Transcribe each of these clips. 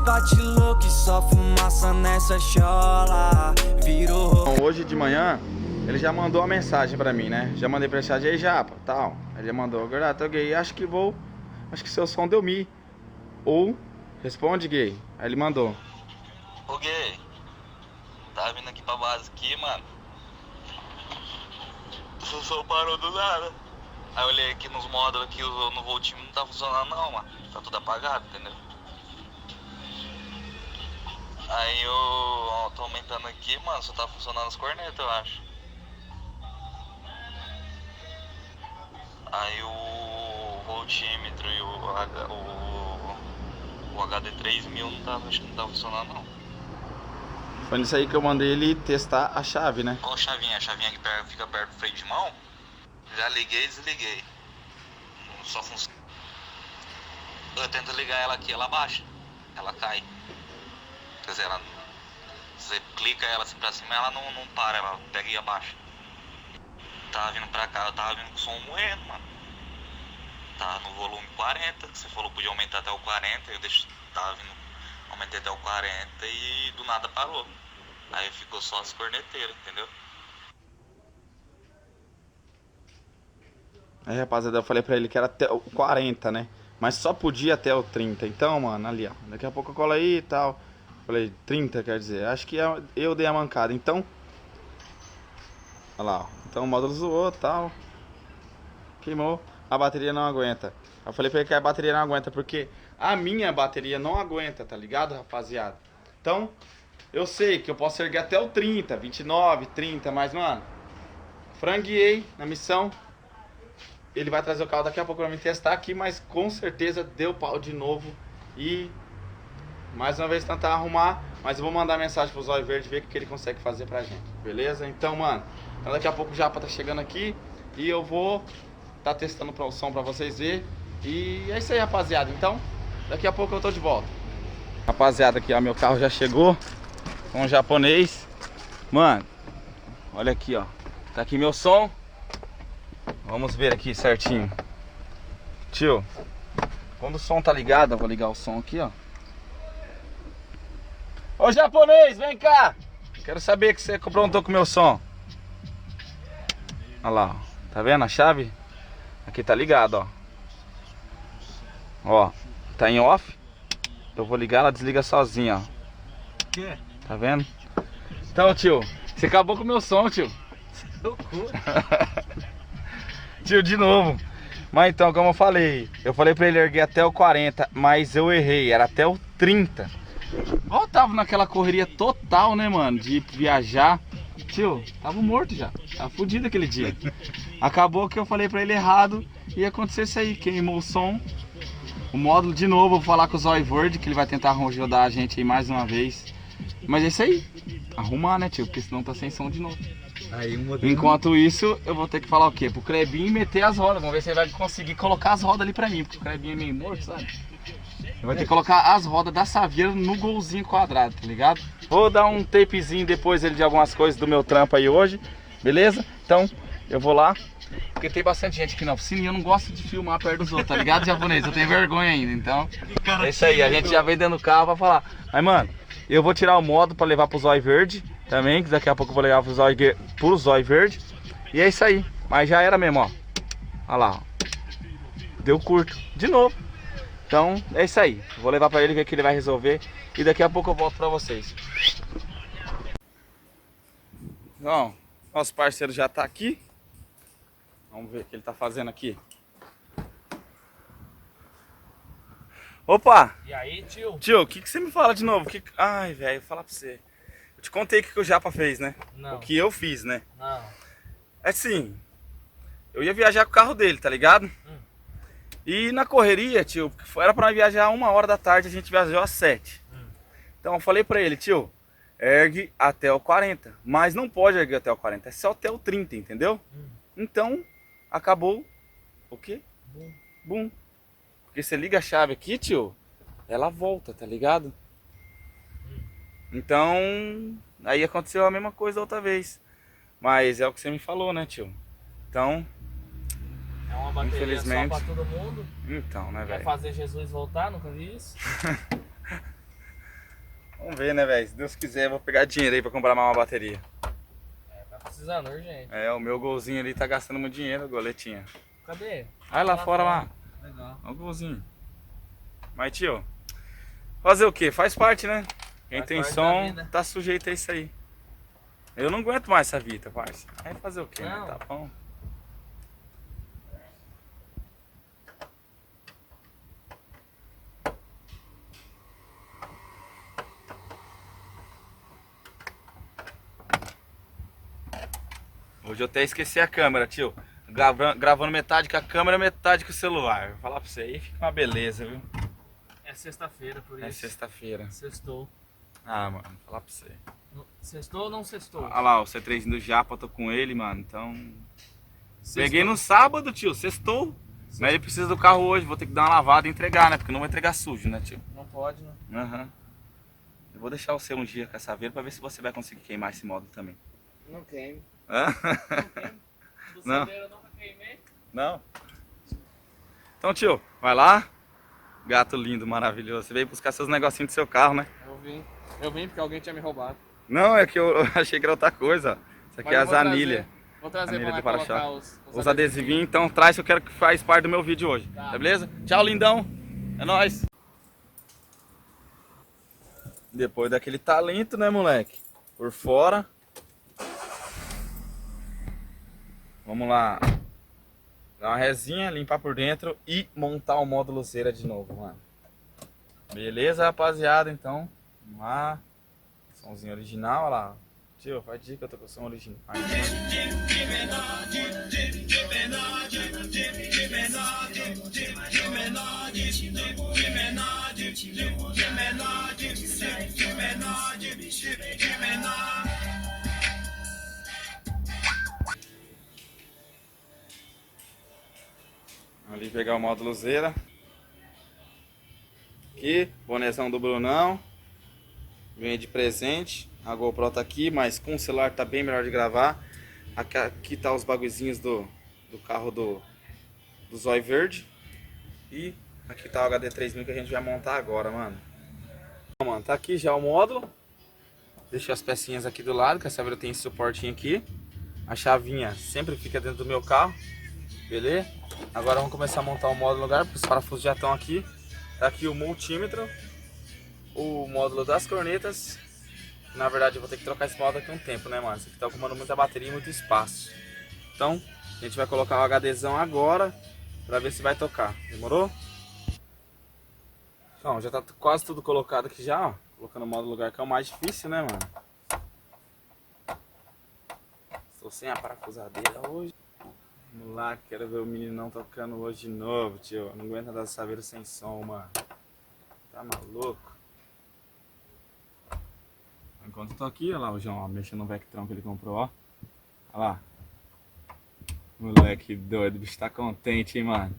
bate louco e só fumaça nessa chola. Virou. Hoje de manhã ele já mandou uma mensagem pra mim, né? Já mandei pra ele, aí Japa, tal. Ele já mandou, tô gay, acho que seu som deu mi. Ou, responde gay. Aí ele mandou. Ô gay, tava vindo aqui pra base aqui, mano. O som parou do nada. Aí eu olhei aqui nos módulos aqui, no Voltim não tá funcionando não, mano. Tá tudo apagado, entendeu? Aí eu tô aumentando aqui, mano, só tá funcionando as cornetas, eu acho. Aí o voltímetro e o HD3000 acho que não tá funcionando não. Foi nisso aí que eu mandei ele testar a chave, né? Qual chavinha? A chavinha que fica perto do freio de mão? Já liguei e desliguei. Só funciona. Eu tento ligar ela aqui, ela baixa. Ela cai. Quer dizer, você clica ela assim pra cima, ela não para, ela pega e abaixa. Tava vindo pra cá, eu tava vindo com o som morrendo, mano. Tava no volume 40, que você falou que podia aumentar até o 40, tava vindo, aumentei até o 40 e do nada parou. Aí ficou só as corneteiras, entendeu? Aí, rapaziada, eu falei pra ele que era até o 40, né? Mas só podia até o 30. Então, mano, ali, ó. Daqui a pouco eu colo aí e tal. Falei, 30 quer dizer. Acho que eu dei a mancada. Então, olha lá, ó. Então o módulo zoou e tal. Queimou. A bateria não aguenta. Eu falei pra ele que a bateria não aguenta, porque a minha bateria não aguenta, tá ligado, rapaziada? Então, eu sei que eu posso erguer até o 30, 29, 30, mas, mano, frangueei na missão. Ele vai trazer o carro daqui a pouco pra me testar aqui, mas com certeza deu pau de novo. E mais uma vez tentar arrumar, mas eu vou mandar mensagem pro Zóio Verde ver o que ele consegue fazer pra gente, beleza? Então, mano, daqui a pouco o Japa tá chegando aqui e eu vou tá testando o som pra vocês verem. E é isso aí, rapaziada. Então, daqui a pouco eu tô de volta. Rapaziada, aqui ó, meu carro já chegou com o japonês. Mano, olha aqui ó, tá aqui meu som. Vamos ver aqui certinho. Tio, quando o som tá ligado, eu vou ligar o som aqui, ó. Ô japonês, vem cá. Quero saber que você comprontou com o meu som. Olha lá, ó. Tá vendo a chave? Aqui tá ligado, ó. Ó, tá em off. Eu vou ligar, ela desliga sozinha, ó. Que? Tá vendo? Então, tio, você acabou com o meu som, tio. Loucura. Tio, de novo. Mas então, como eu falei pra ele erguer até o 40, mas eu errei, era até o 30. Eu tava naquela correria total, né, mano, de viajar. Tio, tava morto já, tava fudido aquele dia. Acabou que eu falei pra ele errado e ia acontecer isso aí, queimou o som. O módulo de novo, vou falar com o Zóio Verde, que ele vai tentar ajudar a gente aí mais uma vez. Mas é isso aí, arrumar, né, tio, porque senão tá sem som de novo. Aí, modelo... Enquanto isso, eu vou ter que falar o quê? Pro Clebinho meter as rodas. Vamos ver se ele vai conseguir colocar as rodas ali pra mim, porque o Clebinho é meio morto, sabe? Eu vou ter que colocar as rodas da Saveira no golzinho quadrado, tá ligado? Vou dar um tapezinho depois ele de algumas coisas do meu trampo aí hoje, beleza? Então, eu vou lá, porque tem bastante gente aqui na oficina e eu não gosto de filmar perto dos outros, tá ligado, japonês? Eu tenho vergonha ainda, então... É isso aí, a gente já vem dentro do carro pra falar. Mas, mano, eu vou tirar o modo pra levar pro Zóio Verde também, que daqui a pouco eu vou levar pro Zóio Verde. E é isso aí, mas já era mesmo, ó. Olha lá, ó. Deu curto, de novo. Então, é isso aí. Vou levar pra ele, ver o que ele vai resolver. E daqui a pouco eu volto pra vocês. Então, nosso parceiro já tá aqui. Vamos ver o que ele tá fazendo aqui. Opa! E aí, tio? Tio, o que você me fala de novo? Ai, velho, vou falar pra você. Eu te contei o que o Japa fez, né? Não. O que eu fiz, né? Não. É assim, eu ia viajar com o carro dele, tá ligado? E na correria, tio, era pra viajar 1h da tarde, a gente viajou às 7. Então eu falei pra ele, tio, ergue até o 40, mas não pode erguer até o 40, é só até o 30, entendeu? Então, acabou o quê? Bum. Porque você liga a chave aqui, tio, ela volta, tá ligado? Então, aí aconteceu a mesma coisa outra vez. Mas é o que você me falou, né, tio? Então, É uma bateria infelizmente, só pra todo mundo. então, né, Quer velho? fazer Jesus voltar, nunca vi isso. Vamos ver, né, velho? Se Deus quiser, eu vou pegar dinheiro aí pra comprar mais uma bateria. Tá precisando, urgente. É, o meu golzinho ali tá gastando muito dinheiro, goletinha. Cadê? Olha lá fora lá. Legal. Olha o golzinho. Mas, tio, fazer o quê? Faz parte, né? Quem Faz tem parte da som vida. tá sujeito a isso aí. Eu não aguento mais essa vida, parça. Aí fazer o quê, né? Não. Tá bom. Hoje eu até esqueci a câmera, tio. Gravando metade com a câmera, metade com o celular. Vou falar pra você aí, fica uma beleza, viu? É sexta-feira, por isso. É sexta-feira. Sextou. Ah, mano, vou falar pra você. Sextou ou não sextou? Olha lá, o C3 do Japa, eu tô com ele, mano. Então. Sextou. Peguei no sábado, tio, sextou. Mas ele precisa do carro hoje, vou ter que dar uma lavada e entregar, né? Porque não vai entregar sujo, né, tio? Não pode, né? Aham. Eu vou deixar você um dia com essa veira pra ver se você vai conseguir queimar esse módulo também. Não queime. Hã? Não queime. Do Não. Saveiro eu nunca queimei. Não? Então, tio, vai lá. Gato lindo, maravilhoso. Você veio buscar seus negocinhos do seu carro, né? Eu vim porque alguém tinha me roubado. Não, é que eu achei que era outra coisa. Isso aqui Mas é eu as vou trazer. anilhas. Vou trazer Anilha pra do lá colocar para-choque. os Os adesivinhos, então traz que eu quero que faz parte do meu vídeo hoje. Tá. Beleza? Tchau, lindão. É nóis. Depois daquele talento, né, moleque? Por fora. Vamos lá. Dar uma resinha, limpar por dentro e montar o módulo cera de novo, mano. Beleza, rapaziada? Então, vamos lá. Somzinho original, olha lá. Tio, faz dica que eu tô com o som original. Ali pegar o módulo zera. Aqui, bonezão do Brunão. Ganhei de presente. A GoPro tá aqui, mas com o celular tá bem melhor de gravar. Aqui tá os bagulhozinhos do carro do Zóio Verde. E aqui tá o HD 3000 que a gente vai montar agora, mano. Bom, mano, tá aqui já o módulo. Deixei as pecinhas aqui do lado, que essa vez tem esse suportinho aqui. A chavinha sempre fica dentro do meu carro. Beleza? Agora vamos começar a montar o módulo no lugar, porque os parafusos já estão aqui. Tá aqui o multímetro, o módulo das cornetas. Na verdade eu vou ter que trocar esse módulo daqui a um tempo, né, mano? Isso aqui tá ocupando muita bateria e muito espaço. Então, a gente vai colocar o HDzão agora, pra ver se vai tocar. Demorou? Então, já tá quase tudo colocado aqui já, ó. Colocando o módulo no lugar que é o mais difícil, né, mano? Estou sem a parafusadeira hoje. Vamos lá, quero ver o meninão tocando hoje de novo, tio. Não aguenta dar saveiro sem som, mano. Tá maluco? Enquanto eu tô aqui, olha lá o João, ó, mexendo no Vectron que ele comprou, ó. Olha lá. Moleque doido, o bicho tá contente, hein, mano.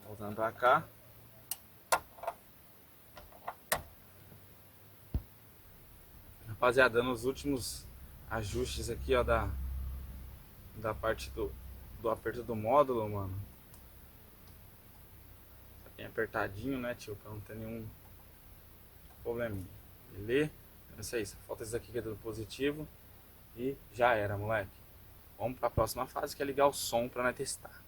Voltando pra cá. Rapaziada, dando os últimos ajustes aqui, ó, da parte do aperto do módulo, mano. Tá bem apertadinho, né, tio? Pra não ter nenhum probleminha. Beleza? Então é isso aí. Só falta esse aqui que é do positivo. E já era, moleque. Vamos pra próxima fase, que é ligar o som pra nós testar.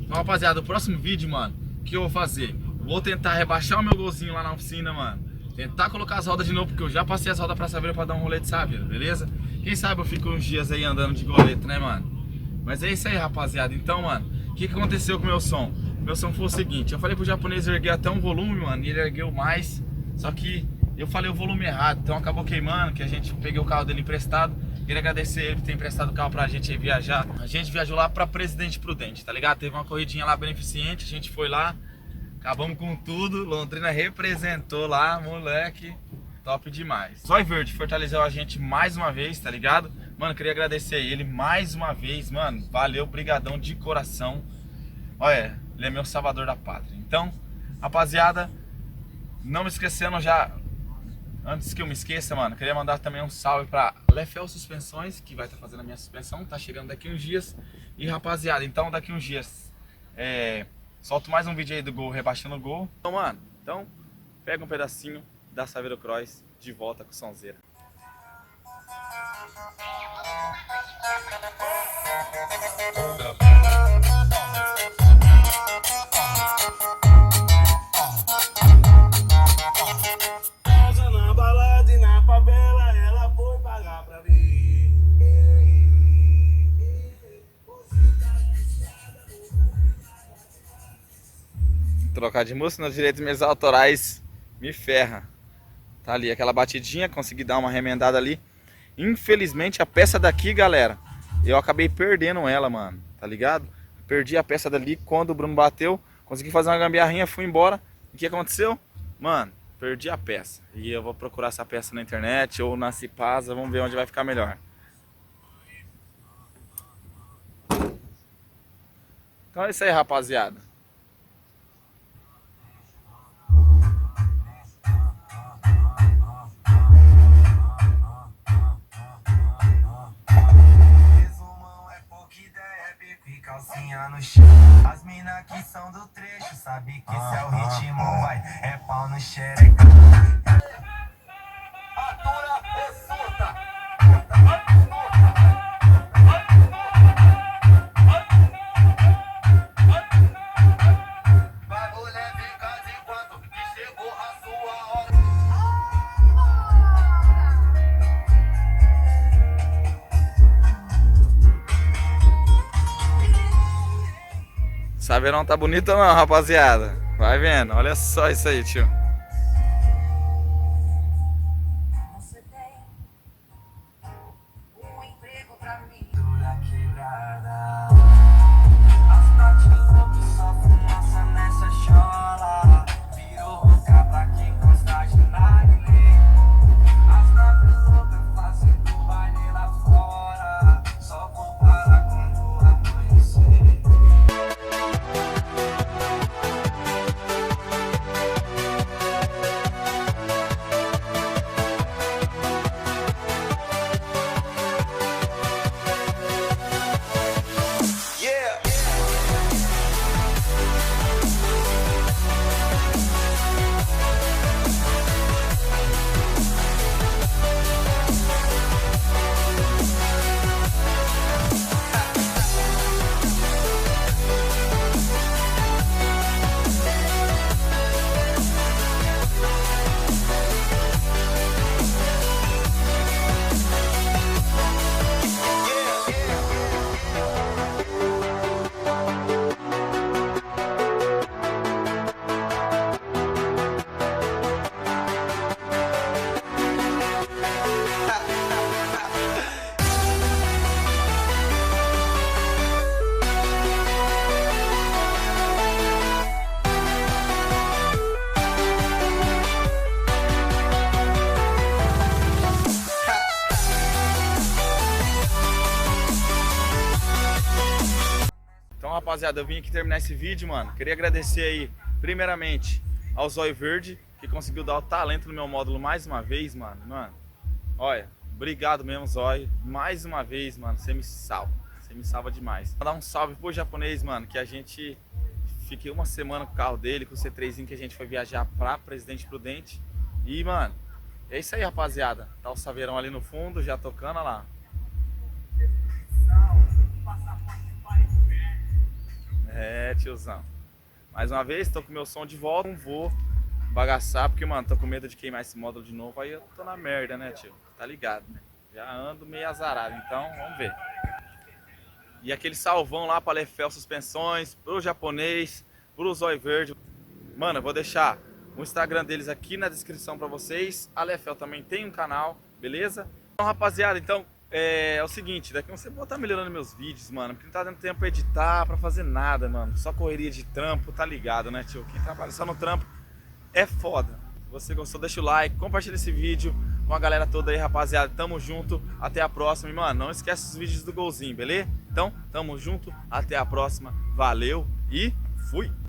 Então, rapaziada, o próximo vídeo, mano, o que eu vou fazer? Vou tentar rebaixar o meu golzinho lá na oficina, mano. Tentar colocar as rodas de novo, porque eu já passei as rodas pra Saveiro pra dar um rolê de Saveiro, beleza? Quem sabe eu fico uns dias aí andando de goleta, né, mano? Mas é isso aí, rapaziada. Então, mano, o que aconteceu com o meu som? Meu som foi o seguinte, eu falei pro japonês erguer até um volume, mano, e ele ergueu mais. Só que eu falei o volume errado, então acabou queimando, que a gente peguei o carro dele emprestado. Queria agradecer ele por ter emprestado o carro pra gente aí viajar. A gente viajou lá pra Presidente Prudente, tá ligado? Teve uma corridinha lá beneficente, a gente foi lá. Acabamos com tudo, Londrina representou lá, moleque, top demais. Zóio Verde fortaleceu a gente mais uma vez, tá ligado? Mano, queria agradecer ele mais uma vez, mano, valeu, brigadão de coração. Olha, ele é meu salvador da pátria. Então, rapaziada, não me esquecendo já, antes que eu me esqueça, mano, queria mandar também um salve pra Lefel Suspensões, que vai estar fazendo a minha suspensão, tá chegando daqui uns dias. E rapaziada, então daqui uns dias, solto mais um vídeo aí do Gol, rebaixando o Gol. Então, mano, pega um pedacinho da Saveiro Cross de volta com sonzeira. Na balada e na favela, ela foi pagar pra mim. Trocar de música nos direitos meus autorais me ferra. Tá ali, aquela batidinha, consegui dar uma remendada ali. Infelizmente a peça daqui, galera, eu acabei perdendo ela, mano. Tá ligado? Perdi a peça dali quando o Bruno bateu. Consegui fazer uma gambiarrinha, fui embora. E o que aconteceu? Mano, perdi a peça. E eu vou procurar essa peça na internet ou na Cipasa. Vamos ver onde vai ficar melhor. Então é isso aí, rapaziada. Resumão é pouca ideia, bico e calcinha no chão. As mina que são do trecho, sabe que esse é o ritmo, vai. É pau no xereca. Atura é surda. Vai mulher, fica de enquanto que chegou a sua hora. Saveirão tá bonito ou não, rapaziada? Vai vendo, olha só isso aí, tio. Você tem um emprego pra mim. Dura quebrada. As notas loucas, só fumaça nessa chola. Virou rouca pra quem gosta de narguilé. As notas loucas fazendo baile lá fora. Só vou parar quando amanhecer. Yeah. Então, rapaziada, eu vim aqui terminar esse vídeo, mano. Queria agradecer aí, primeiramente, ao Zóio Verde, que conseguiu dar o talento no meu módulo mais uma vez, mano. Mano, olha, obrigado mesmo, Zóio. Mais uma vez, mano, você me salva. Você me salva demais. Vou dar um salve pro japonês, mano, que a gente... Fiquei uma semana com o carro dele, com o C3zinho que a gente foi viajar pra Presidente Prudente. E, mano, é isso aí, rapaziada. Tá o Saveirão ali no fundo, já tocando, olha lá. É, tiozão. Mais uma vez, tô com meu som de volta. Não vou bagaçar, porque, mano, tô com medo de queimar esse módulo de novo. Aí eu tô na merda, né, tio? Tá ligado, né? Já ando meio azarado, então vamos ver. E aquele salvão lá pra Lefel Suspensões, pro japonês, pro Zóio Verde. Mano, eu vou deixar o Instagram deles aqui na descrição pra vocês. A Lefel também tem um canal, beleza? Então, rapaziada, então... É o seguinte, daqui a um tempo eu vou estar melhorando meus vídeos, mano, porque não tá dando tempo pra editar, pra fazer nada, mano. Só correria de trampo, tá ligado, né, tio? Quem trabalha só no trampo é foda. Se você gostou, deixa o like, compartilha esse vídeo com a galera toda aí, rapaziada. Tamo junto, até a próxima. E, mano, não esquece os vídeos do golzinho, beleza? Então, tamo junto, até a próxima. Valeu e fui!